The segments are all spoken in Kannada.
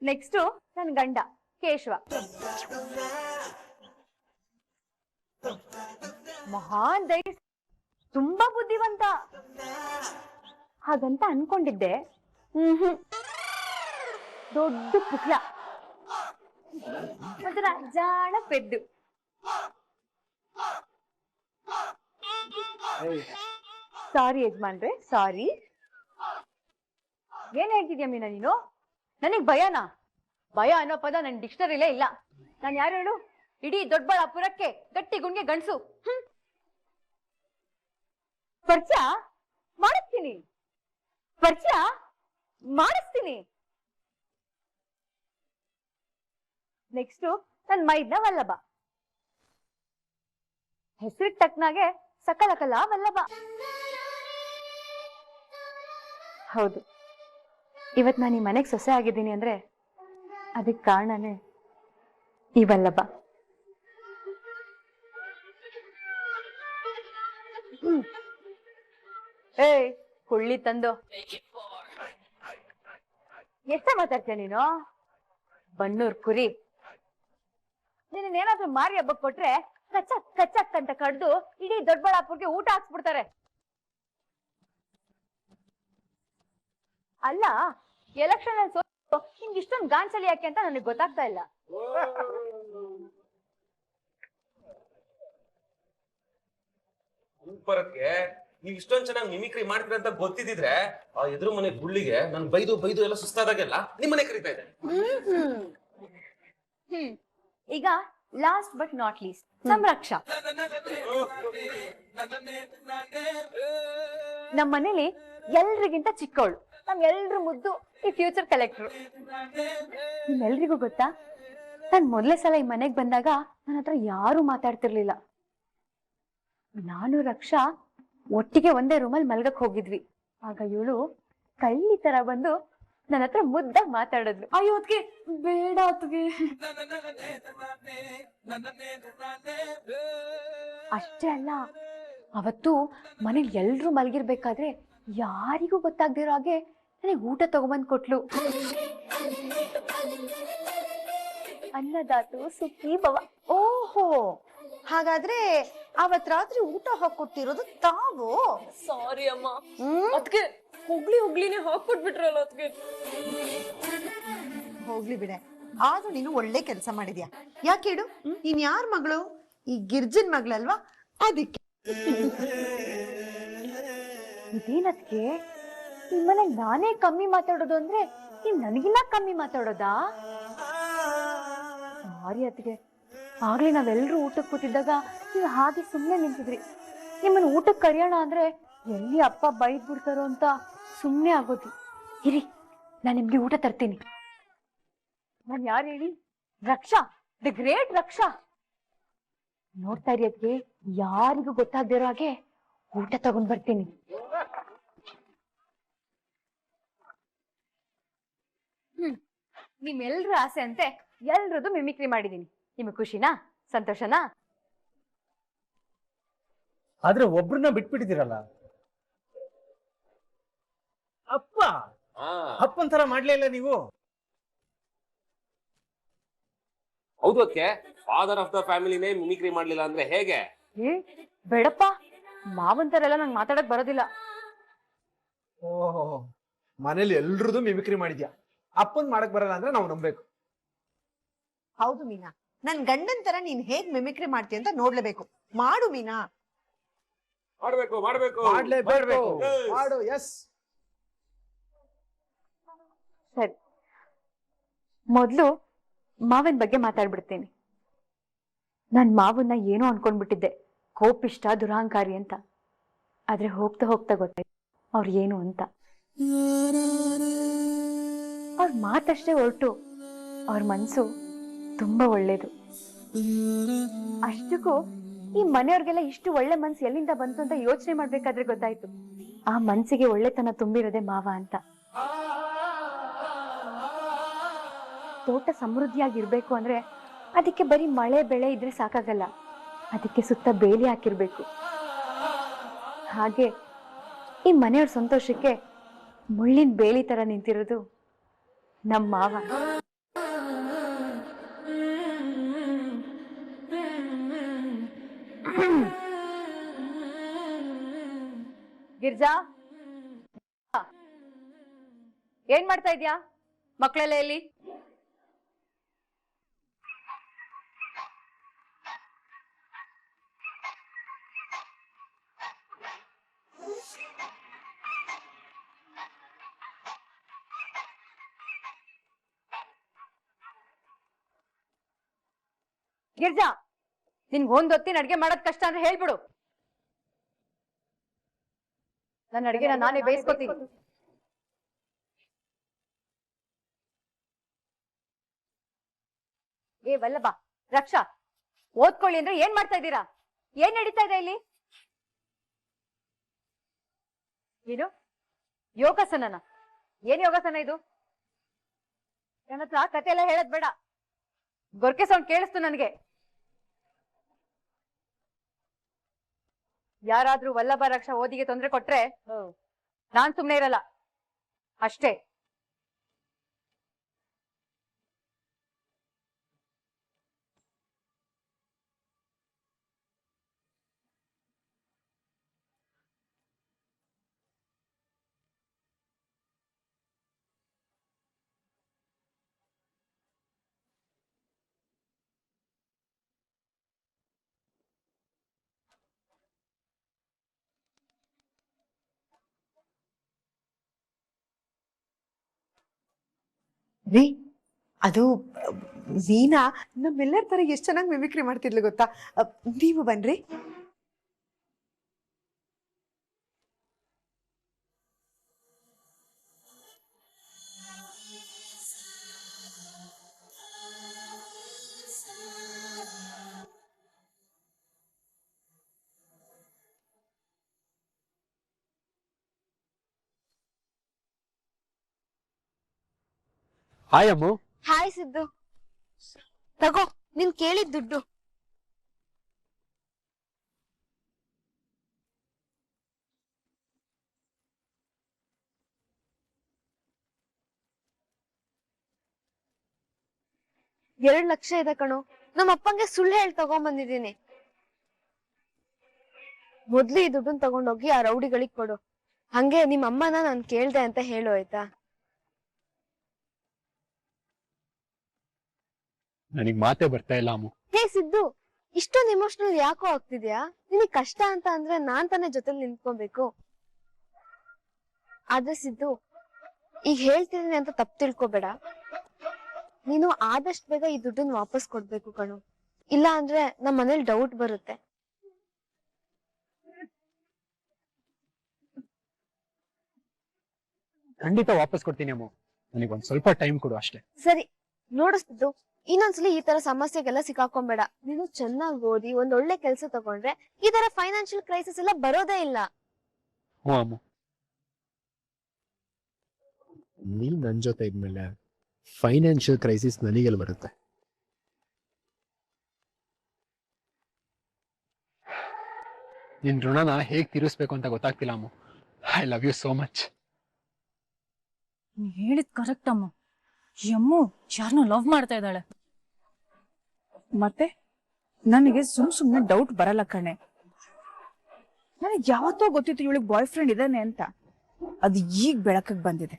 ನೆಕ್ಸ್ಟ್ ನನ್ ಗಂಡ ಕೇಶವ. ಮಹಾನ್ ಧೈರ್ಯ, ತುಂಬಾ ಬುದ್ಧಿವಂತ ಹಾಗಂತ ಅನ್ಕೊಂಡಿದ್ದೆ. ದೊಡ್ಡ ಪುಕ್ಲ, ಒಂಥರ ಜಾಣ ಪೆದ್ದು. ಸಾರಿ ಯಜಮಾನ್ರೆ, ಸಾರಿ. ಏನ್ ಹೇಳ್ತಿದ್ಯಾ ಮೀನಾ ನೀನು? ನನಗ್ ಭಯನಾ? ಭಯ ಅನ್ನೋ ಪದ ನನ್ ಡಿಕ್ಷನರಿಲೇ ಇಲ್ಲ. ನಾನ್ ಯಾರು ಹೇಳು? ಇಡೀ ದೊಡ್ಡಬಳ್ಳಾಪುರಕ್ಕೆ ಗಟ್ಟಿ ಗುಂಗೆ ಗಂಡ್ಸು. ಪರಿಚಯ ಮಾಡಿಸ್ತೀನಿ, ಪರಿಚಯ ಮಾಡಿಸ್ತೀನಿ. ನೆಕ್ಸ್ಟ್ ನನ್ ಮೈದ್ನ ವಲ್ಲಭ. ಹೆಸರಿಗ್ ತಕ್ಕನಾಗೆ ಸಕಲಕಲಾ ವಲ್ಲಭ. ಹೌದು, ಇವತ್ ನಾನು ಈ ಮನೆಗ್ ಸೊಸೆ ಆಗಿದ್ದೀನಿ ಅಂದ್ರೆ ಅದಕ್ಕೆ ಕಾರಣನೇ ಈ ವಲ್ಲಭ. ಏಯ್ ಕೊಳ್ಳಿ ತಂದು ಎಷ್ಟ ಮಾತಾಡ್ತೀಯ ನೀನು? ಬನ್ನೂರ್ ಕುರಿ. ನೀನೇನಾದ್ರೂ ಮಾರಿ ಹಬ್ಬಕ್ ಕೊಟ್ರೆ ಕಚ್ಚಕ್ ಕಚ್ಚಕ್ ಅಂತ ಕಡ್ದು ಇಡೀ ದೊಡ್ಡಬಳ್ಳಾಪುರ್ಗೆ ಊಟ ಹಾಕ್ಸ್ಬಿಡ್ತಾರೆ. ಅಲ್ಲ, ಎಲೆಕ್ಷನ್ ಅಲ್ಲಿ ಸೋತು ನಿಮ್ಗೆ ಇಷ್ಟೊಂದು ಗಾಂಚಲಿ ಯಾಕೆ ಅಂತ ನನಗೆ ಗೊತ್ತಾಗ್ತಾ ಇಲ್ಲ. ನೀವ್ ಇಷ್ಟೊಂದ್ ಚೆನ್ನಾಗಿ ಮಿಮಿಕ್ರಿ ಮಾಡ್ತೀರ ಅಂತ ಗೊತ್ತಿದ್ರೆ ಆ ಎದುರು ಮನೆ ಗುಳ್ಳಿಗೆ ನನ್ ಬೈದು ಬೈದು ಎಲ್ಲ ಸುಸ್ತಾದಾಗೆಲ್ಲ ನಿಮ್ಮನೆ ಕರೀತಾ ಇದ್ದೆ. ಈಗ ಲಾಸ್ಟ್ ಬಟ್ ನಾಟ್ ಲೀಸ್ಟ್ ಸಂರಕ್ಷ. ನಮ್ಮ ಮನೇಲಿ ಎಲ್ರಿಗಿಂತ ಚಿಕ್ಕವಳು, ನಮ್ಗೆಲ್ರು ಮುದ್ದು ಈ ಫ್ಯೂಚರ್ ಕಲೆಕ್ಟರ್. ನಿಮ್ಮೆಲ್ರಿಗೂ ಗೊತ್ತಾ, ನಾನ್ ಮೊದಲೇ ಸಲ ಈ ಮನೆಗ್ ಬಂದಾಗ ನನ್ನ ಹತ್ರ ಯಾರು ಮಾತಾಡ್ತಿರ್ಲಿಲ್ಲ. ನಾನು ರಕ್ಷಾ ಒಟ್ಟಿಗೆ ಒಂದೇ ರೂಮಲ್ಲಿ ಮಲ್ಗಕ್ ಹೋಗಿದ್ವಿ. ಆಗ ಇವಳು ಕಳ್ಳಿ ತರ ಬಂದು ನನ್ನ ಹತ್ರ ಮುದ್ದಾಗಿ ಮಾತಾಡಿದ್ಲು. ಅಯ್ಯೋ ಅದ್ಕೆ ಬೇಡ ಅತ್ಗೆ. ಅಷ್ಟೇ ಅಲ್ಲ, ಅವತ್ತು ಮನೇಲಿ ಎಲ್ರು ಮಲ್ಗಿರ್ಬೇಕಾದ್ರೆ ಯಾರಿಗೂ ಗೊತ್ತಾಗ್ದಿರೋ ಹಾಗೆ ನನಗೆ ಊಟ ತಗೊಂಬಂದ್ ಕೊಟ್ಲು. ಅನ್ನದಾತು ಸುಖಿ ಭವ. ಓಹೋ, ಹಾಗಾದ್ರೆ ಅವತ್ ರಾತ್ರಿ ಊಟ ಹಾಕೊಟ್ಟಿರೋದು ತಾವು? ಸಾರಿ ಅಮ್ಮ, ಅದ್ಕೆ ಹುಗ್ಲಿನೇ ಹಾಕೊಟ್ಬಿಟ್ರಲ್ಲ. ಅದ್ಕೆ ಹೋಗ್ಲಿ ಬಿಡೆ, ಆದ್ರೂ ನೀನು ಒಳ್ಳೆ ಕೆಲಸ ಮಾಡಿದ್ಯಾ. ಯಾಕೇಳು, ನೀನ್ ಯಾರ ಮಗಳು? ಈ ಗಿರ್ಜನ್ ಮಗಳಲ್ವಾ, ಅದಕ್ಕೆ. ಇದೇನದ್ಕೆ ನಿಮ್ಮನೆ ನಾನೇ ಕಮ್ಮಿ ಮಾತಾಡೋದು ಅಂದ್ರೆ ನೀವ್ ನನಗಿನ್ನ ಕಮ್ಮಿ ಮಾತಾಡೋದಾ? ಸಾರಿ ಅದ್ಗೆ, ಆಗ್ಲೇ ನಾವೆಲ್ರೂ ಊಟಕ್ಕೆ ಕೂತಿದ್ದಾಗ ನೀವು ಹಾಗೆ ಸುಮ್ಮನೆ ನಿಂತಿದ್ರಿ. ನಿಮ್ಮನ್ನ ಊಟಕ್ಕೆ ಕರೆಯೋಣ ಅಂದ್ರೆ ಎಲ್ಲಿ ಅಪ್ಪ ಬೈದ್ ಬಿಡ್ತಾರೋ ಅಂತ ಸುಮ್ಮನೆ ಆಗೋದು. ಇರಿ, ನಾನು ನಿಮ್ಗೆ ಊಟ ತರ್ತೀನಿ. ನಾನ್ ಯಾರು ಹೇಳಿ? ರಕ್ಷಾ, ದ ಗ್ರೇಟ್ ರಕ್ಷಾ. ನೋಡ್ತಾ ಇರಿ ಅದ್ಗೆ, ಯಾರಿಗೂ ಗೊತ್ತಾಗ್ದಿರೋ ಹಾಗೆ ಊಟ ತಗೊಂಡ್ ಬರ್ತೀನಿ. ನಿಮ್ಮೆಲ್ರ ಆಸೆ ಅಂತೆ ಎಲ್ರದ್ದು ಮಿಮಿಕ್ರಿ ಮಾಡಿದೀನಿ. ನಿಮ್ಗೆ ಖುಷಿನಾ, ಸಂತೋಷನಾ? ಆದ್ರೆ ಒಬ್ರನ್ನ ಬಿಟ್ಬಿಟ್ಟಿದ್ದೀರಲ್ಲ. ಅಪ್ಪ ಅಪ್ಪನ್ ತರ ಮಾಡ್ಲೇ ಇಲ್ಲ ನೀವು. ಹೌದು, ಅದಕ್ಕೆ ಫಾದರ್ ಆಫ್ ದ ಫ್ಯಾಮಿಲಿನೇ ಮಿಮಿಕ್ರಿ ಮಾಡ್ಲಿಲ್ಲ ಅಂದ್ರೆ ಹೇಗೆ? ಬೇಡಪ್ಪ, ಮಾವಂತರೆಲ್ಲ ನಂಗೆ ಮಾತಾಡಕ್ ಬರೋದಿಲ್ಲ. ಓಹೋ, ಮನೇಲಿ ಎಲ್ರದ್ದು ಮಿಮಿಕ್ರಿ ಮಾಡಿದ್ಯಾ, ಅಪ್ಪನ್ ಮಾಡಕ್ ಬರಲ್ಲ ಅಂದ್ರೆ ನಾವು ನಂಬೇಕು. ಹೌದು ಮೀನಾ, ನನ್ ಗಂಡನ್ ತರ ನೀನ್ ಹೇಗ್ ಮಿಮಿಕ್ರಿ ಮಾಡ್ತೀಯ ಅಂತ ನೋಡ್ಲೇಬೇಕು. ಮಾಡು ಮೀನಾ. ಮಾಡ್ಬೇಕು ಮಾಡು. ಎಸ್, ಸರಿ, ಮೊದ್ಲು ಮಾವನ್ ಬಗ್ಗೆ ಮಾತಾಡ್ಬಿಡ್ತೀನಿ. ನನ್ ಮಾವನ್ನ ಏನೋ ಅನ್ಕೊಂಡ್ಬಿಟ್ಟಿದ್ದೆ, ಕೋಪಿಷ್ಟ, ದುರಹಂಕಾರಿ ಅಂತ. ಆದ್ರೆ ಹೋಗ್ತಾ ಹೋಗ್ತಾ ಗೊತ್ತಾಯ್ತು ಅವ್ರು ಏನು ಅಂತ. ಅವ್ರ ಮಾತಷ್ಟೇ ಹೊರಟು ಅವ್ರ ಮನ್ಸು ತುಂಬಾ ಒಳ್ಳೇದು. ಅಷ್ಟಕ್ಕೂ ಈ ಮನೆಯವ್ರಿಗೆಲ್ಲ ಇಷ್ಟು ಒಳ್ಳೆ ಮನ್ಸು ಎಲ್ಲಿಂದ ಬಂತು ಅಂತ ಯೋಚನೆ ಮಾಡ್ಬೇಕಾದ್ರೆ ಗೊತ್ತಾಯ್ತು ಆ ಮನ್ಸಿಗೆ ಒಳ್ಳೆತನ ತುಂಬಿರೋದೆ ಮಾವ ಅಂತ. ತೋಟ ಸಮೃದ್ಧಿಯಾಗಿರ್ಬೇಕು ಅಂದ್ರೆ ಅದಕ್ಕೆ ಬರೀ ಮಳೆ ಬೆಳೆ ಇದ್ರೆ ಸಾಕಾಗಲ್ಲ, ಅದಕ್ಕೆ ಸುತ್ತ ಬೇಲಿ ಹಾಕಿರ್ಬೇಕು. ಹಾಗೆ ಈ ಮನೆಯವ್ರ ಸಂತೋಷಕ್ಕೆ ಮುಳ್ಳಿನ ಬೇಲಿ ತರ ನಿಂತಿರೋದು ನಮ್ಮ ಮಾವ. ಗಿರ್ಜಾ, ಏನ್ ಮಾಡ್ತಾ ಇದ್ಯಾ? ಮಕ್ಕಳೆಲ್ಲ ಎಲ್ಲಿ? ಗಿರ್ಜಾ, ನಿನ್ಗೆ ಒಂದೊತ್ತಿನ ಅಡ್ಗೆ ಮಾಡೋದ್ ಕಷ್ಟ ಅಂದ್ರೆ ಹೇಳ್ಬಿಡು. ನನ್ನ ಅಡ್ಗೆನ ನಾನೇ ಬೇಯಿಸ್ಕೊತೀನಿ. ಏ ವಲ್ಲಭ, ರಕ್ಷಾ, ಓದ್ಕೊಳ್ಳಿ ಅಂದ್ರೆ ಏನ್ ಮಾಡ್ತಾ ಇದ್ದೀರಾ? ಏನ್ ನಡೀತಾ ಇದೆ ಇಲ್ಲಿ? ಏನು ಯೋಗಾಸನನ? ಏನ್ ಯೋಗಾಸನ ಇದು? ನನ್ನ ಹತ್ರ ಕತೆ ಎಲ್ಲ ಹೇಳದ್ ಬೇಡ. ಗೊರ್ಕೆ ಸೌಂಡ್ ಕೇಳಿಸ್ತು ನನಗೆ. ಯಾರಾದ್ರೂ ವಲ್ಲಭ ರಕ್ಷಾ ಓದಿಗೆ ತೊಂದ್ರೆ ಕೊಟ್ರೆ ನಾನ್ ಸುಮ್ನೆ ಇರಲ್ಲ ಅಷ್ಟೇ. ರೀ, ಅದು ವೀಣಾ ನಮ್ಮೆಲ್ಲರ ತರ ಎಷ್ಟ್ ಚೆನ್ನಾಗಿ ಮಿಮಿಕ್ರಿ ಮಾಡ್ತಿದ್ಲು ಗೊತ್ತಾ? ನೀವು ಬನ್ರಿ. ಹಾಯ್ ಅಮ್ಮು. ಹಾಯ್ ಸಿದ್ದು, ತಗೋ ನೀನ್ ಕೇಳಿದ್ ದುಡ್ಡು. $2 ಲಕ್ಷ ಇದೆ ಕಣೋ. ನಮ್ಮ ಅಪ್ಪಂಗೆ ಸುಳ್ಳು ಹೇಳಿ ತಗೊಂಬಂದಿದ್ದೀನಿ. ಮೊದ್ಲು ಈ ದುಡ್ಡನ್ ತಗೊಂಡೋಗಿ ಆ ರೌಡಿಗಳಿಗೆ ಕೊಡು. ಹಂಗೆ ನಿಮ್ಮ ಅಮ್ಮನ ನಾನ್ ಕೇಳ್ದೆ ಅಂತ ಹೇಳು, ಆಯ್ತಾ? ನನಗ್ ಮಾತೇ ಬರ್ತಾ ಇಲ್ಲ ಅಮ್ಮು. ಹೇ ಸಿದ್ದು, ಇಷ್ಟೊಂದು ಇಮೋಷನಲ್ ಯಾಕೋ ಆಗ್ತಿದ್ಯಾ? ನಿನಗ್ ಕಷ್ಟ ಅಂತ ಅಂದ್ರೆ ನಾನ್ ತಾನೇ ಜೊತೆಲಿ ನಿಂತ್ಕೊಬೇಕು. ಆದ್ರೆ ಸಿದ್ದು, ಈಗ ಹೇಳ್ತಿದೀನಿ ಅಂತ ತಪ್ಪು ತಿಳ್ಕೊಬೇಡ. ನೀನು ಆದಷ್ಟು ಬೇಗ ಈ ದುಡ್ಡನ್ನ ವಾಪಸ್ ಕೊಡ್ಬೇಕು ಕಣು. ಇಲ್ಲ ಅಂದ್ರೆ ನಮ್ಮ ಮನೇಲಿ ಡೌಟ್ ಬರುತ್ತೆ. ಖಂಡಿತ ವಾಪಸ್ ಕೊಡ್ತೀನಿ ಅಮ್ಮು, ನನಗೊಂದ್ ಸ್ವಲ್ಪ ಟೈಮ್ ಕೊಡು ಅಷ್ಟೇ. ಸರಿ, ನೋಡಿಸ್ತಿದ್ದು ಇನ್ನೊಂದ್ಸಲಿ ಈ ತರ ಸಮಸ್ಯೆಗೆಲ್ಲ ಸಿಕ್ಕಾಕೊಂಬೇಡ. ನೀನು ಚೆನ್ನಾಗಿ ಓದಿ ಒಂದ್ ಒಳ್ಳೆ ಕೆಲ್ಸ ತಗೊಂಡ್ರೆ ಈ ತರ ಫೈನಾನ್ಷಿಯಲ್ ಕ್ರೈಸಿಸ್ ಎಲ್ಲ ಬರೋದೇ ಇಲ್ಲ. ಹ್ಞೂ ಅಮ್ಮು, ನೀನ್ ನನ್ ಜೊತೆ ಇದ್ಮೇಲೆ ಫೈನಾನ್ಷಿಯಲ್ ಕ್ರೈಸಿಸ್ ನನಗೆಲ್ಲ ಬರುತ್ತೆ. ನಿನ್ ಋಣನ ಹೇಗ್ ತೀರಿಸ್ಬೇಕು ಅಂತ ಗೊತ್ತಾಗ್ತಿಲ್ಲ Ammu. I love you so much. ನೀ ಹೇಳಿದ್ ಕರೆಕ್ಟ್ ಅಮ್ಮ. ಯಮ್ಮು ಯಾರನ್ನೋ ಲವ್ ಮಾಡ್ತಾ ಇದ್ದಾಳೆ. ಮತ್ತೆ ನನಗೆ ಸುಮ್ನೆ ಡೌಟ್ ಬರಲ್ಲ ಕಣೆ. ನನಗೆ ಯಾವತ್ತೋ ಗೊತ್ತಿತ್ತು ಇವಳಿಗೆ ಬಾಯ್ ಫ್ರೆಂಡ್ ಇದ್ದಾನೆ ಅಂತ. ಅದು ಈಗ ಬೆಳಕಿಗೆ ಬಂದಿದೆ.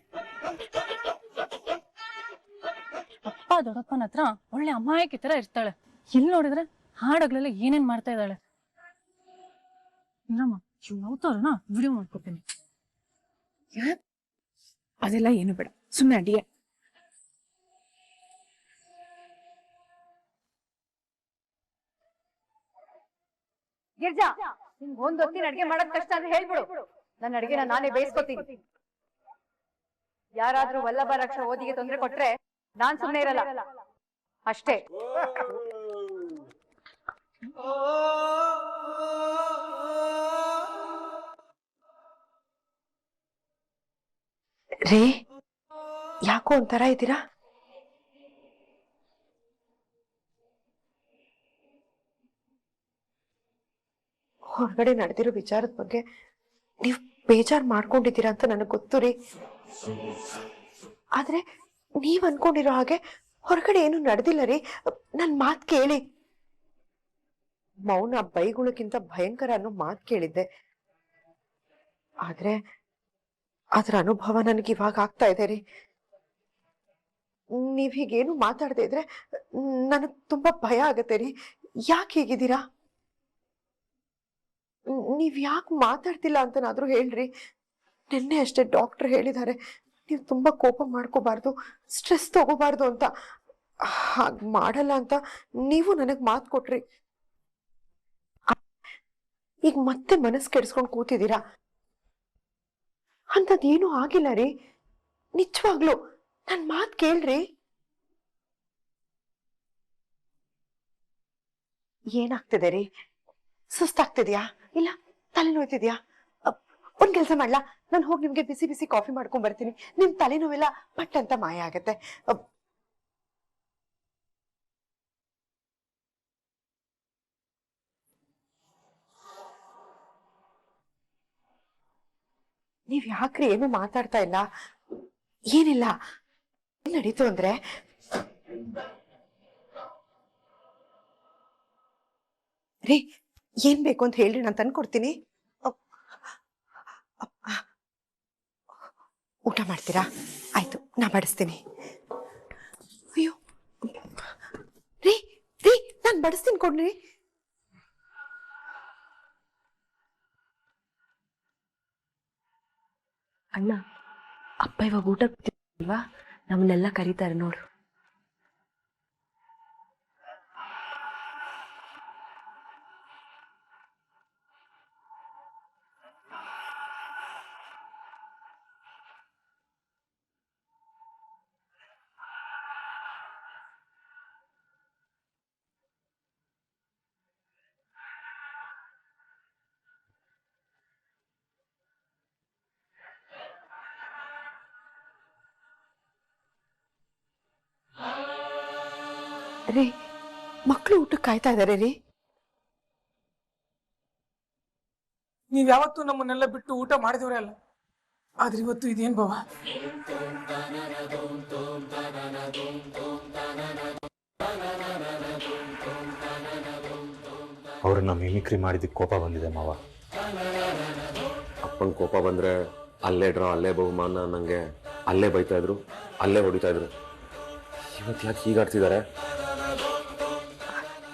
ಅಪ್ಪ ದೊಡ್ಡಪ್ಪನ ಹತ್ರ ಒಳ್ಳೆ ಅಮಾಯಕಿ ತರ ಇರ್ತಾಳೆ. ಎಲ್ಲಿ ನೋಡಿದ್ರೆ ಹಾಡಾಗ್ಲೆಲ್ಲ ಏನೇನ್ ಮಾಡ್ತಾ ಇದ್ದಾಳೆ. ಇಲ್ಲಮ್ಮ, ಅವತಾರನ ವಿಡಿಯೋ ಮಾಡ್ಕೊತೀನಿ. ಅದೆಲ್ಲ ಏನು ಬೇಡ, ಸುಮ್ಮನೆ ಅಡಿಗೆ. ಗಿರ್ಜಾ, ಒಂದೊತ್ತಿನ ಅಡ್ಗೆ ಮಾಡೋದ್ ಕಷ್ಟ ಅಂದ್ರೆ ಹೇಳ್ಬಿಡು. ನನ್ನ ಅಡ್ಗೆನ ನಾನೇ ಬೇಯಿಸ್ಕೊತೀನಿ. ಯಾರಾದ್ರೂ ವಲ್ಲಭ ರಕ್ಷಾ ಓದಿಗೆ ತೊಂದ್ರೆ ಕೊಟ್ರೆ ನಾನ್ ಸುಮ್ನೆ ಇರಲ್ಲ ಅಷ್ಟೇ. ರೇ, ಯಾಕೋ ಒಂಥರ ಇದ್ದೀರಾ? ಹೊರಗಡೆ ನಡೆದಿರೋ ವಿಚಾರದ ಬಗ್ಗೆ ನೀವು ಬೇಜಾರ್ ಮಾಡ್ಕೊಂಡಿದ್ದೀರಾ ಅಂತ ನನಗೆ ಗೊತ್ತು ರೀ. ಆದ್ರೆ ನೀವ್ ಅನ್ಕೊಂಡಿರೋ ಹಾಗೆ ಹೊರಗಡೆ ಏನು ನಡೆದಿಲ್ಲ ರೀ. ನನ್ ಮಾತ್ ಕೇಳಿ. ಮೌನ ಬೈಗುಳಕ್ಕಿಂತ ಭಯಂಕರ ಅನ್ನೋ ಮಾತ್ ಕೇಳಿದ್ದೆ. ಆದ್ರೆ ಅದ್ರ ಅನುಭವ ನನಗೆ ಇವಾಗ ಆಗ್ತಾ ಇದೆ ರೀ. ನೀವ್ ಹೀಗೇನು ಮಾತಾಡದೆ ಇದ್ರೆ ನನಗ್ ತುಂಬಾ ಭಯ ಆಗತ್ತೆ ರೀ. ಯಾಕೆ ಹೀಗಿದ್ದೀರಾ? ನೀವ್ ಯಾಕೆ ಮಾತಾಡ್ತಿಲ್ಲ ಅಂತನಾದ್ರೂ ಹೇಳ್ರಿ. ನಿನ್ನೆ ಅಷ್ಟೇ ಡಾಕ್ಟರ್ ಹೇಳಿದ್ದಾರೆ ನೀವು ತುಂಬಾ ಕೋಪ ಮಾಡ್ಕೋಬಾರ್ದು, ಸ್ಟ್ರೆಸ್ ತಗೋಬಾರ್ದು ಅಂತ. ಹಾಗ್ ಮಾಡಲ್ಲ ಅಂತ ನೀವು ನನಗ್ ಮಾತು ಕೊಟ್ರಿ. ಈಗ ಮತ್ತೆ ಮನಸ್ಸು ಕೆಡಿಸ್ಕೊಂಡು ಕೂತಿದ್ದೀರಾ. ಅಂತದೇನು ಆಗಿಲ್ಲ ರೀ. ನಿಜವಾಗ್ಲು ನನ್ ಮಾತ್ ಕೇಳ್ರಿ. ಏನಾಗ್ತಿದೆ ರೀ? ಸುಸ್ತಾಗ್ತಿದ್ಯಾ ಇಲ್ಲ ತಲೆನೋಯ್ತಿದ್ಯಾ? ಒಂದ್ ಕೆಲ್ಸ ಮಾಡ್ಲಾ, ನಾನು ಹೋಗಿ ನಿಮ್ಗೆ ಬಿಸಿ ಬಿಸಿ ಕಾಫಿ ಮಾಡ್ಕೊಂಡ್ ಬರ್ತೀನಿ. ನಿಮ್ ತಲೆನೋವೆಲ್ಲ ಪಟ್ ಅಂತ ಮಾಯ ಆಗತ್ತೆ. ನೀವ್ ಯಾಕ್ರಿ ಏನು ಮಾತಾಡ್ತಾ ಇಲ್ಲ? ಏನಿಲ್ಲ, ಏನ್ ನಡೀತು ಅಂದ್ರೆ ರೀ, ಏನ್ ಬೇಕು ಅಂತ ಹೇಳ್ರಿ, ನಾನು ತಂದ್ಕೊಡ್ತೀನಿ. ಊಟ ಮಾಡ್ತೀರಾ? ಆಯ್ತು, ನಾ ಬಡಿಸ್ತೀನಿ. ಅಯ್ಯೋ ರೀ ರೀ, ನಾನ್ ಬಡಿಸ್ತೀನಿ ಕೊಡ್ರಿ. ಅಣ್ಣ, ಅಪ್ಪ ಇವಾಗ ಊಟ ಅಲ್ವಾ, ನಮ್ಮನ್ನೆಲ್ಲ ಕರೀತಾರೆ ನೋಡು. ರೀ, ಮಕ್ಳು ಊಟಕ್ಕೆ ಕಾಯ್ತಾ ಇದಾರೆ ರೀ. ನೀವ್ ಯಾವತ್ತೂ ನಮ್ಮನ್ನೆಲ್ಲ ಬಿಟ್ಟು ಊಟ ಮಾಡಿದವ್ರೆ ಅಲ್ಲ, ಆದ್ರೆ ಇವತ್ತು ಇದೇನ್ ಭಾವ? ಅವ್ರನ್ನ ಮಿಮಿಕ್ರಿ ಮಾಡಿದ್ದಕ್ಕೆ ಕೋಪ ಬಂದಿದೆ ಮಾವ. ಅಪ್ಪಂಗೆ ಕೋಪ ಬಂದ್ರೆ ಅಲ್ಲೇ ಡ್ರಾ, ಅಲ್ಲೇ ಬಹುಮಾನ ನಂಗೆ ಅಲ್ಲೇ ಬೈತಾ ಇದ್ರು, ಅಲ್ಲೇ ಹೊಡಿತಾ ಇದ್ರು. ಇವತ್ತು ಯಾಕೆ ಹೀಗಾಡ್ತಿದ್ದಾರೆ?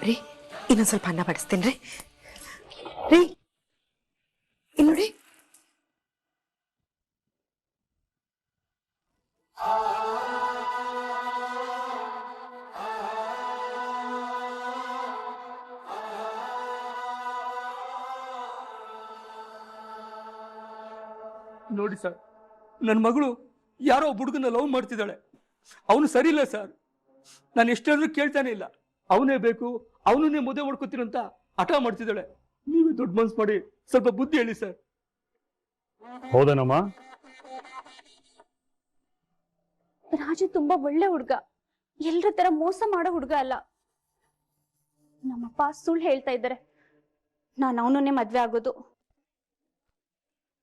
ರೀ, ಇನ್ನೊಂದ್ ಸ್ವಲ್ಪ ಅನ್ನ ಬಡಿಸ್ತೀನಿ ರೀ. ರೀ, ಇಲ್ಲಿ ನೋಡಿ. ನೋಡಿ ಸರ್, ನನ್ನ ಮಗಳು ಯಾರೋ ಹುಡುಗನ ಲವ್ ಮಾಡ್ತಿದ್ದಾಳೆ. ಅವನು ಸರಿ ಇಲ್ಲ ಸರ್. ನಾನು ಎಷ್ಟಾದ್ರೂ ಕೇಳ್ತಾನೆ ಇಲ್ಲ. ಅವನೇ ಬೇಕು, ಅವನನ್ನೇ ಮದುವೆ ಮಾಡ್ಕೊತೀನಿ ಅಂತ ಹಠ ಮಾಡ್ತಿದ್ದಾಳೆ. ನೀವೇ ದೊಡ್ಡ ಮನ್ಸು ಮಾಡಿ ಸ್ವಲ್ಪ ಬುದ್ಧಿ ಹೇಳಿ ಸರ್. ಹೌದೇನಮ್ಮ? ರಾಜು ತುಂಬಾ ಒಳ್ಳೆ ಹುಡ್ಗ, ಎಲ್ರ ತರ ಮೋಸ ಮಾಡೋ ಹುಡ್ಗ ಅಲ್ಲ. ನಮ್ಮಪ್ಪ ಸುಳ್ಳು ಹೇಳ್ತಾ ಇದ್ದಾರೆ. ನಾನು ಅವನನ್ನೇ ಮದ್ವೆ ಆಗೋದು.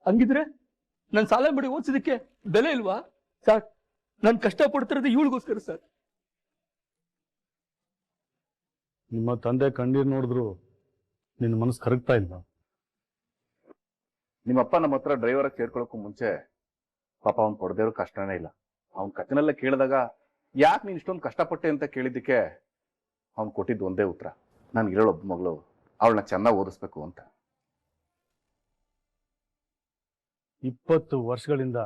ಹಂಗಿದ್ರೆ ನಾನು ಸಾಲ ಮಾಡಿ ಓದಿಸಿದಕ್ಕೆ ಬೆಲೆ ಇಲ್ವಾ ಸರ್? ನಾನು ಕಷ್ಟ ಪಡ್ತಿರೋದು ಇವಳಿಗೋಸ್ಕರ ಸರ್. ನಿಮ್ಮ ತಂದೆ ಕಣ್ಣೀರ್ ನೋಡಿದ್ರು ನಿನ್ನ ಮನಸ್ಸು ಕರಗ್ತಾ ಇಲ್ಲ. ನಿಮ್ಮಪ್ಪ ನಮ್ಮ ಹತ್ರ ಡ್ರೈವರ್ ಸೇರ್ಕೊಳ್ಳೋಕ್ಕೂ ಮುಂಚೆ ಪಾಪ ಅವ್ನು ಕೊಡದೇವ್ರು ಕಷ್ಟನೇ ಇಲ್ಲ. ಅವ್ನ ಕಥನೆಲ್ಲ ಕೇಳಿದಾಗ ಯಾಕೆ ನೀನು ಇಷ್ಟೊಂದು ಕಷ್ಟಪಟ್ಟೆ ಅಂತ ಕೇಳಿದ್ದಕ್ಕೆ ಅವ್ನು ಕೊಟ್ಟಿದ್ದು ಒಂದೇ ಉತ್ತರ, ನಾನು ಇರೋಳೊಬ್ಬ ಮಗಳು, ಅವಳನ್ನ ಚೆನ್ನಾಗಿ ಓದಿಸ್ಬೇಕು ಅಂತ. 20 ವರ್ಷಗಳಿಂದ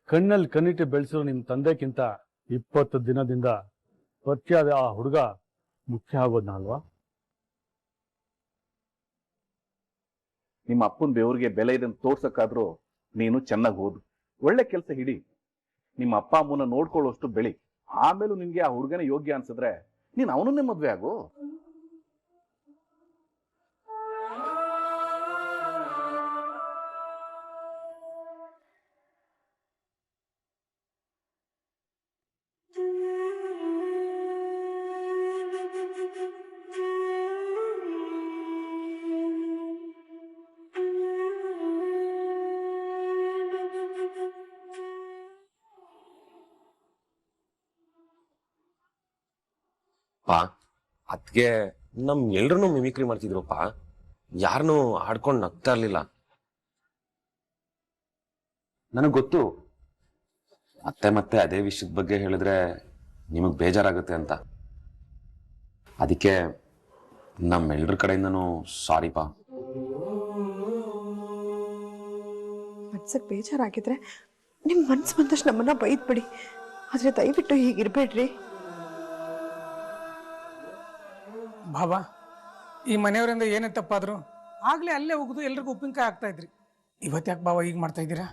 ಕಣ್ಣಲ್ಲಿ ಕಣ್ಣಿಟ್ಟು ಬೆಳೆಸಿರೋ ನಿಮ್ಮ ತಂದೆಕ್ಕಿಂತ 20 ದಿನದಿಂದ ಪರಿಚಯ ಆದ ಆ ಹುಡುಗ ಮುಖ್ಯ ಆಗೋದ್ನ ಅಲ್ವಾ? ನಿಮ್ಮ ಅಪ್ಪನ ಬೆವರಿಗೆ ಬೆಲೆ ಇದೆ ಅಂತ ತೋರ್ಸಕ್ಕಾದ್ರೂ ನೀನು ಚೆನ್ನಾಗಿ ಓದು, ಒಳ್ಳೆ ಕೆಲಸ ಹಿಡಿ, ನಿಮ್ಮ ಅಪ್ಪ ಅಮ್ಮನ ನೋಡ್ಕೊಳ್ಳೋಷ್ಟು ಬೆಳಿ. ಆಮೇಲೂ ನಿನ್ಗೆ ಆ ಹುಡುಗನೇ ಯೋಗ್ಯ ಅನ್ಸಿದ್ರೆ ನೀನು ಅವನನ್ನೇ ಮದ್ವೆ ಆಗು. ಅದ್ಗೆ ನಮ್ ಎಲ್ರು ಮಿಮಿಕ್ರಿ ಮಾಡ್ತಿದ್ರಪ್ಪ, ಯಾರನ್ನೂ ಆಡ್ಕೊಂಡ್ ನಗ್ತಾ ಇರ್ಲಿಲ್ಲ. ನನಗ್ ಗೊತ್ತು ಮತ್ತೆ ಅದೇ ವಿಷಯದ ಬಗ್ಗೆ ಹೇಳಿದ್ರೆ ನಿಮಗ್ ಬೇಜಾರಾಗುತ್ತೆ ಅಂತ. ಅದಕ್ಕೆ ನಮ್ಮೆಲ್ರ ಕಡೆಯಿಂದನೂ ಸಾರಿಪಾ. ಮನ್ಸಕ್ ಬೇಜಾರಾಗಿದ್ರೆ ನಿಮ್ ಮನ್ಸು ಬಂದಷ್ಟು ನಮ್ಮನ್ನ ಬೈದ್ಬಿಡಿ, ಆದ್ರೆ ದಯವಿಟ್ಟು ಹೀಗಿರ್ಬೇಡ್ರಿ. ಬಾಬಾ, ಈ ಮನೆಯವರಿಂದ ಏನೇ ತಪ್ಪಾದ್ರು ಆಗ್ಲೇ ಅಲ್ಲೇ ಹೋಗುದು ಎಲ್ರಿಗೂ ಉಪ್ಪಿನಕಾಯಿ ಆಗ್ತಾ ಇದ್ರಿ. ಇವತ್ತ್ಯಾಕೆ ಬಾಬಾ ಈಗ ಮಾಡ್ತಾ ಇದ್ದೀರಾ?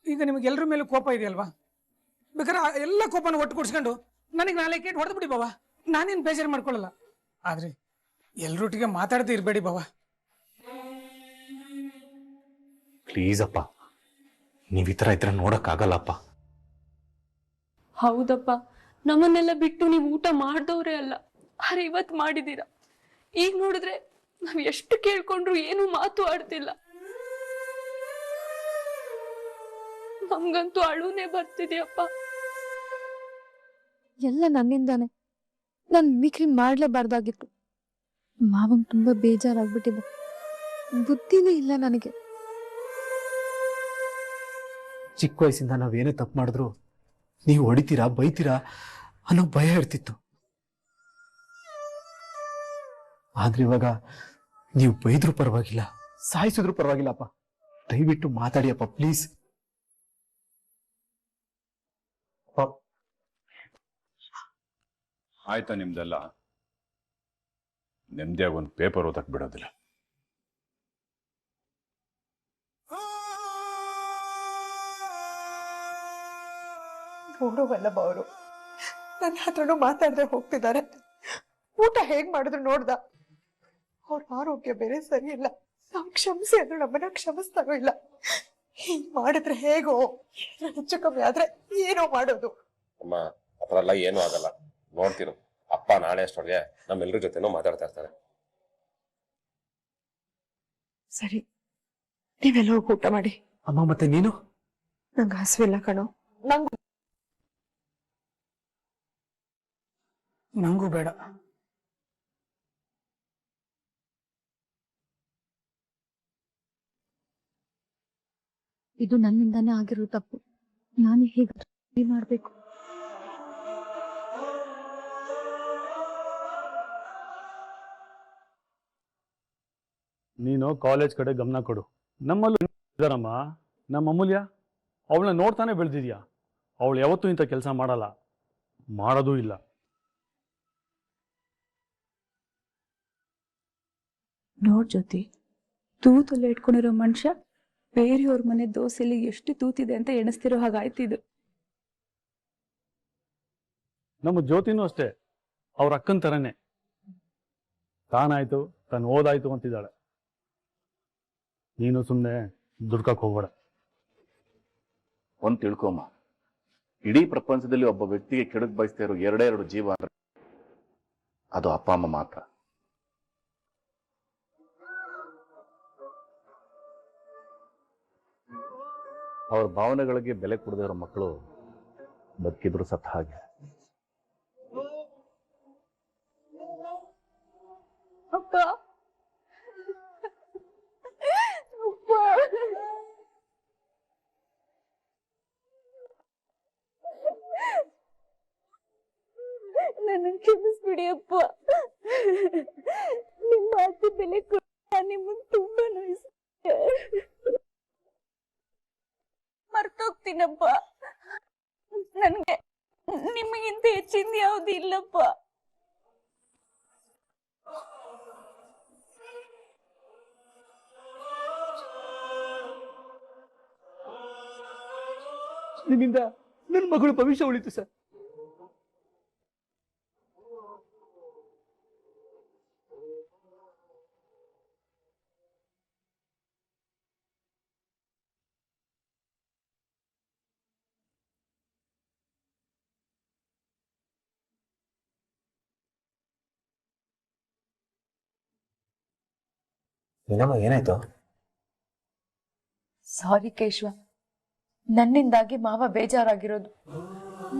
ಈಗ ನಿಮ್ಗೆ ಎಲ್ರ ಮೇಲೆ ಕೋಪ ಇದೆಯಲ್ವಾ? ಬೇಕಾದ್ರೆ ಎಲ್ಲ ಕೋಪನ ಒಟ್ಟು ಕೊಡ್ಸ್ಕೊಂಡು ನನಗೆ ನಾಳೆ ಕೇಟ್ ಹೊಡೆದು ಬಿಡಿ ಬಾಬಾ, ನಾನೇನು ಬೇಜಾರು ಮಾಡ್ಕೊಳ್ಳಲ್ಲ. ಆದ್ರೆ ಎಲ್ರೊಟ್ಟಿಗೆ ಮಾತಾಡ್ತಾ ಇರಬೇಡಿ ಬಾಬಾ. ಪ್ಲೀಸ್ ಅಪ್ಪ, ನೀವ್ ಈ ತರ ಇದ್ರೆ ನೋಡಕ್ಕಾಗಲ್ಲಪ್ಪ. ಹೌದಪ್ಪ, ನಮ್ಮನ್ನೆಲ್ಲ ಬಿಟ್ಟು ನೀವು ಊಟ ಮಾಡ್ದವ್ರೆ ಅಲ್ಲ, ಆದ್ರೆ ಇವತ್ ಮಾಡಿದೀರ. ಈಗ ನೋಡಿದ್ರೆ ನಾವ್ ಎಷ್ಟು ಕೇಳ್ಕೊಂಡ್ರು ಏನು ಮಾತು ಆಡ್ತಿಲ್ಲ. ನಮ್ಗಂತೂ ಅಳುನೇ ಬರ್ತಿದ್ಯಪ್ಪ. ಎಲ್ಲ ನನ್ನಿಂದಾನೆ. ನಾನ್ ಮಿಮಿಕ್ರಿ ಮಾಡ್ಲೇಬಾರ್ದಾಗಿತ್ತು. ಮಾವಂಗ್ ತುಂಬಾ ಬೇಜಾರಾಗ್ಬಿಟ್ಟಿದೆ. ಬುದ್ಧಿನೇ ಇಲ್ಲ ನನಗೆ. ಚಿಕ್ಕ ವಯಸ್ಸಿಂದ ನಾವೇನೇ ತಪ್ಪು ಮಾಡಿದ್ರು ನೀವು ಹೊಡಿತೀರಾ ಬೈತೀರಾ ಅನ್ನೋ ಭಯ ಇರ್ತಿತ್ತು. ಆದ್ರೆ ಇವಾಗ ನೀವು ಬೈದ್ರೂ ಪರವಾಗಿಲ್ಲ, ಸಾಯಿಸಿದ್ರು ಪರವಾಗಿಲ್ಲಪ್ಪ. ದಯವಿಟ್ಟು ಮಾತಾಡಿಯಪ್ಪ ಪ್ಲೀಸ್. ಆಯ್ತಾ ನಿಮ್ದೆಲ್ಲ? ನೆಮ್ಮದಿಯಾಗಿ ಒಂದು ಪೇಪರ್ ಓದಕ್ ಬಿಡೋದಿಲ್ಲ. ನೋಡು ವಲ್ಲಭ ಅವರು ನನ್ನ ಹತ್ರನೂ ಮಾತಾಡದೆ ಹೋಗ್ತಿದ್ದಾರೆ. ಊಟ ಹೇಗ್ ಮಾಡಿದ್ರು ನೋಡ್ದ. ಅವ್ರ ಆರೋಗ್ಯ ಬೇರೆ ಸರಿ ಇಲ್ಲ. ನಾವು ಕ್ಷಮಿಸಿ ಅಂದ್ರು ನಮ್ಮನ್ನ ಕ್ಷಮಿಸ್ತಾರೋ ಇಲ್ಲ. ಹೀಗ್ ಮಾಡಿದ್ರೆ ಹೇಗೋ, ಹೆಚ್ಚು ಕಮ್ಮಿ ಆದ್ರೆ ಏನೋ ಮಾಡೋದು. ಅಮ್ಮ, ಅದ್ರೆಲ್ಲ ಏನೂ ಆಗಲ್ಲ, ನೋಡ್ತಿರು. ಅಪ್ಪ ನಾಳೆ ಅಷ್ಟೊಳಗೆ ನಮ್ಮೆಲ್ರ ಜೊತೆನೂ ಮಾತಾಡ್ತಾ ಇರ್ತಾರೆ. ಸರಿ, ನೀವೆಲ್ಲ ಹೋಗಿ ಊಟ ಮಾಡಿ. ಅಮ್ಮ ಮತ್ತೆ ನೀನು? ನಂಗೆ ಹಸಿವಿಲ್ಲ ಕಣೋ. ನಂಗೂ ಬೇಡ. ಇದು ನನ್ನಿಂದಾನೇ ಆಗಿರೋ ತಪ್ಪು. ನಾನು ಹೇಗೆ ಮಾಡ್ಬೇಕು? ನೀನು ಕಾಲೇಜ್ ಕಡೆ ಗಮನ ಕೊಡು. ನಮ್ಮಲ್ಲಿ ಇದಾರಮ್ಮ, ನಮ್ಮ ಅಮೂಲ್ಯ, ಅವಳನ್ನ ನೋಡ್ತಾನೆ ಬೆಳೆದಿದ್ಯಾ. ಅವಳು ಯಾವತ್ತೂ ಇಂಥ ಕೆಲಸ ಮಾಡಲ್ಲ, ಮಾಡೋದೂ ಇಲ್ಲ. ನೋಡ್ ಜ್ಯೋತಿ, ತೂತಲ್ಲಿ ಇಟ್ಕೊಂಡಿರೋ ಮನುಷ್ಯ ಬೇರೆಯವ್ರ ಮನೆ ದೋಸೆಲಿ ಎಷ್ಟು ತೂತಿದೆ ಅಂತ ಎಣಿಸ್ತಿರೋ ಹಾಗಾಯ್ತಿದ್ದು. ನಮ್ಮ ಜ್ಯೋತಿನೂ ಅಷ್ಟೇ, ಅವ್ರ ಅಕ್ಕನ ಥರನೇ. ತಾನಾಯ್ತು, ತಾನು ಓದಾಯ್ತು ಅಂತಿದ್ದಾಳೆ. ನೀನು ಸುಮ್ಮನೆ ದುಡ್ಕಕ್ಕೆ ಹೋಗ್ಬೇಡ. ಒಂದ್ ತಿಳ್ಕೊಮ್ಮ, ಇಡೀ ಪ್ರಪಂಚದಲ್ಲಿ ಒಬ್ಬ ವ್ಯಕ್ತಿಗೆ ಕೆಡಕ್ ಬಯಸ್ತಾ ಇರೋ ಎರಡೇ ಎರಡು ಜೀವ ಅಂದ್ರೆ ಅದು ಅಪ್ಪ ಅಮ್ಮ ಮಾತ್ರ. ಅವ್ರ ಭಾವನೆಗಳಿಗೆ ಬೆಲೆ ಕೊಡದೇ ಇರೋ ಮಕ್ಕಳು ಬದುಕಿದ್ರು ಸತ್ತ ಹಾಗೆ. ಅಪ್ಪ, ನನ್ನ ಕ್ಷಮಿಸ್ಬಿಡಿ ಅಪ್ಪ. ನಿಮ್ಮ ಮಾತು ಬೆಲೆ ಕೊಡ ನಿಮ್ಮನ್ನು ತುಂಬಾ ನೋಯಿಸುತ್ತೆ. ಮರ್ತೋಗ್ತೀನಪ್ಪ. ನನ್ಗೆ ನಿಮಗಿಂತ ಹೆಚ್ಚಿಂದ ಯಾವ್ದು ಇಲ್ಲಪ್ಪ. ನಿಮ್ಮಿಂದ ನನ್ನ ಮಗಳು ಭವಿಷ್ಯ ಉಳಿತು ಸರ್. ಏನಮ್ಮ, ಏನಾಯ್ತು? ಸಾರಿ ಕೇಶವ, ನನ್ನಿಂದಾಗಿ ಮಾವ ಬೇಜಾರಾಗಿರೋದು.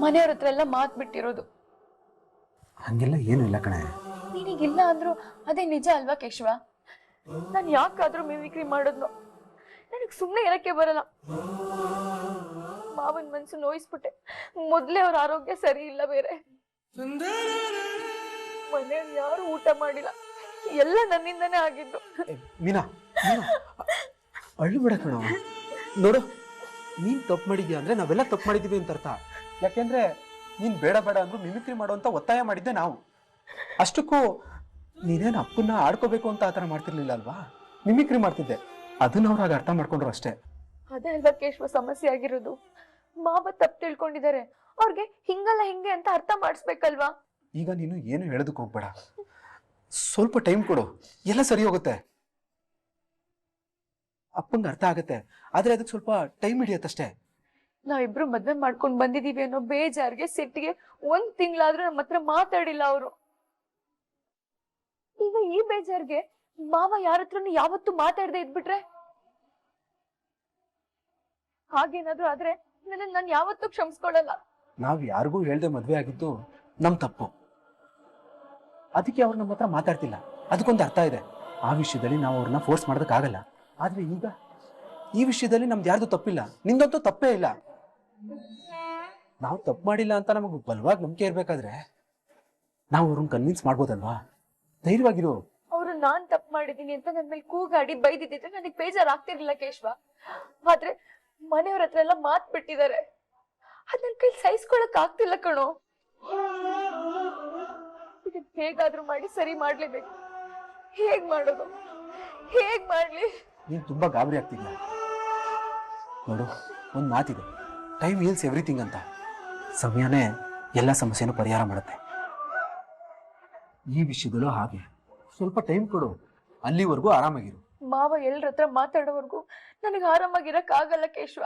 ಮನೆಯವ್ರ ಹತ್ರ ಎಲ್ಲ ಮಾತ್ ಬಿಟ್ಟಿರೋದು. ಹಂಗೆಲ್ಲ ಏನೂ ಇಲ್ಲ ಕಣೆ. ನೀನೀಗಿಲ್ಲ ಅಂದ್ರು ಅದೇ ನಿಜ ಅಲ್ವಾ ಕೇಶವ? ನಾನ್ ಯಾಕಾದ್ರೂ ಮಿಮಿಕ್ರಿ ಮಾಡೋದ್ನು ನನಗ್ ಸುಮ್ನೆ ಇರಕ್ಕೆ ಬರಲ್ಲ. ಮಾವನ್ ಮನ್ಸು ನೋಯಿಸ್ಬಿಟ್ಟೆ. ಮೊದ್ಲೇ ಅವ್ರ ಆರೋಗ್ಯ ಸರಿ ಇಲ್ಲ ಬೇರೆ. ಮನೆಯಲ್ಲಿ ಯಾರು ಊಟ ಮಾಡಿಲ್ಲ, ಎಲ್ಲ ನನ್ನಿಂದನೇ ಆಗಿದ್ದು. ಮೀನಾ ಅಳ್ಬೇಡ ಕಣ. ನೋಡು, ನೀನ್ ತಪ್ಪು ಮಾಡಿದ್ಯಾ ಅಂದ್ರೆ ನಾವೆಲ್ಲ ತಪ್ಪು ಮಾಡಿದೀವಿ ಅಂತ ಅರ್ಥ. ಯಾಕೆಂದ್ರೆ ನೀನ್ ಬೇಡ ಬೇಡ ಅಂದ್ರು ಮಿಮಿಕ್ರಿ ಮಾಡೋ ಅಂತ ಒತ್ತಾಯ ಮಾಡಿದ್ದೆ ನಾವು. ಅಷ್ಟಕ್ಕೂ ನೀನೇನು ಅಪ್ಪನ್ನ ಆಡ್ಕೋಬೇಕು ಅಂತ ಆತರ ಮಾಡ್ತಿರ್ಲಿಲ್ಲ ಅಲ್ವಾ, ಮಿಮಿಕ್ರಿ ಮಾಡ್ತಿದ್ದೆ. ಅದನ್ನ ಅವ್ರು ಆಗ ಅರ್ಥ ಮಾಡ್ಕೊಂಡ್ರು ಅಷ್ಟೇ. ಅದೇ ಅಲ್ವಾ ಕೇಶವ ಸಮಸ್ಯೆ ಆಗಿರೋದು. ಮಾವ ತಪ್ಪು ತಿಳ್ಕೊಂಡಿದ್ದಾರೆ, ಅವ್ರಿಗೆ ಹಿಂಗಲ್ಲ ಹಿಂಗೆ ಅಂತ ಅರ್ಥ ಮಾಡಿಸ್ಬೇಕಲ್ವಾ? ಈಗ ನೀನು ಏನು ಹೇಳೋದಕ್ಕೆ ಹೋಗ್ಬೇಡ, ಸ್ವಲ್ಪ ಟೈಮ್ ಕೊಡು, ಎಲ್ಲ ಸರಿ ಹೋಗುತ್ತೆ. ಅಪ್ಪಂಗೆ ಅರ್ಥ ಆಗತ್ತೆ, ಆದ್ರೆ ಅದಕ್ಕೆ ಸ್ವಲ್ಪ ಟೈಮ್ ಹಿಡಿಯತ್ತಷ್ಟೇ. ನಾವಿಬ್ರು ಮದ್ವೆ ಮಾಡ್ಕೊಂಡ್ ಬಂದಿದೀವಿ ಅನ್ನೋ ಬೇಜಾರ್ಗೆ ಸಿಟ್ಟಿಗೆ 1 ತಿಂಗಳಾದ್ರೂ ನಮ್ಮ ಹತ್ರ ಮಾತಾಡಿಲ್ಲ ಅವರು. ಈಗ ಈ ಬೇಜಾರ್ಗೆ ಮಾವ ಯಾರ ಹತ್ರನು ಯಾವತ್ತೂ ಮಾತಾಡದೆ ಇದ್ಬಿಟ್ರೆ, ಹಾಗೇನಾದ್ರೂ ಆದ್ರೆ ನಾನು ಯಾವತ್ತೂ ಕ್ಷಮಿಸ್ಕೊಳಲ್ಲ. ನಾವ್ ಯಾರಿಗೂ ಹೇಳ್ದೆ ಮದ್ವೆ ಆಗಿದ್ದು ನಮ್ ತಪ್ಪು, ಅದಕ್ಕೆ ಅವ್ರು ನಮ್ಮ ಹತ್ರ ಮಾತಾಡ್ತಿಲ್ಲ. ಅದಕ್ಕೊಂದು ಅರ್ಥ ಇದೆ. ಆ ವಿಷಯದಲ್ಲಿ ನಾವು ಅವ್ರನ್ನ ಫೋರ್ಸ್ ಮಾಡೋದಕ್ಕಾಗಲ್ಲ. ಆದ್ರೆ ಈಗ ಈ ವಿಷಯದಲ್ಲಿ ನಮ್ದು ಯಾರ್ದು ತಪ್ಪಿಲ್ಲ, ನಿಂದಂತೂ ತಪ್ಪೇ ಇಲ್ಲ. ನಾವು ತಪ್ಪು ಮಾಡಿಲ್ಲ ಅಂತ ನಮಗೆ ಬಲವಾಗಿ ನಂಬಿಕೆ ಇರ್ಬೇಕಾದ್ರೆ ನಾವು ಅವ್ರನ್ನ ಕನ್ವಿನ್ಸ್ ಮಾಡ್ಬೋದಲ್ವಾ? ಧೈರ್ಯವಾಗಿರು. ಅವ್ರು ನಾನ್ ತಪ್ಪು ಮಾಡಿದೀನಿ ಅಂತ ನನ್ ಮೇಲೆ ಕೂಗಾಡಿ ಬೈದಿದ್ರೆ ನನಗ್ ಬೇಜಾರಾಗ್ತಿರ್ಲಿಲ್ಲ ಕೇಶವ. ಆದ್ರೆ ಮನೆಯವ್ರ ಹತ್ರ ಎಲ್ಲ ಮಾತ್ ಬಿಟ್ಟಿದ್ದಾರೆ, ಅದ್ ನನ್ ಕೈ ಸಹಿಸ್ಕೊಳಕ್ ಆಗ್ತಿಲ್ಲ ಕಣೋ. ಇದನ್ ಹೇಗಾದ್ರೂ ಮಾಡಿ ಸರಿ ಮಾಡ್ಲೇಬೇಕು. ಹೇಗ್ ಮಾಡೋದು, ಹೇಗ್ ಮಾಡ್ಲಿ? ನೀನ್ ತುಂಬಾ ಗಾಬರಿ ಆಗ್ತಿಲ್ಲ. ನೋಡು, ಒಂದ್ ಮಾತಿದೆ, ಟೈಮ್ ಹೀಲ್ಸ್ ಎವ್ರಿಥಿಂಗ್ ಅಂತ. ಸಮಯನೇ ಎಲ್ಲ ಸಮಸ್ಯೆನೂ ಪರಿಹಾರ ಮಾಡುತ್ತೆ. ಈ ವಿಷಯದಲ್ಲೂ ಹಾಗೆ. ಸ್ವಲ್ಪ ಟೈಮ್ ಕೊಡು, ಅಲ್ಲಿವರೆಗೂ ಆರಾಮಾಗಿರು. ಮಾವ ಎಲ್ರ ಹತ್ರ ಮಾತಾಡೋವರ್ಗು ನನಗೆ ಆರಾಮಾಗಿರಕ್ ಆಗಲ್ಲ ಕೇಶವ.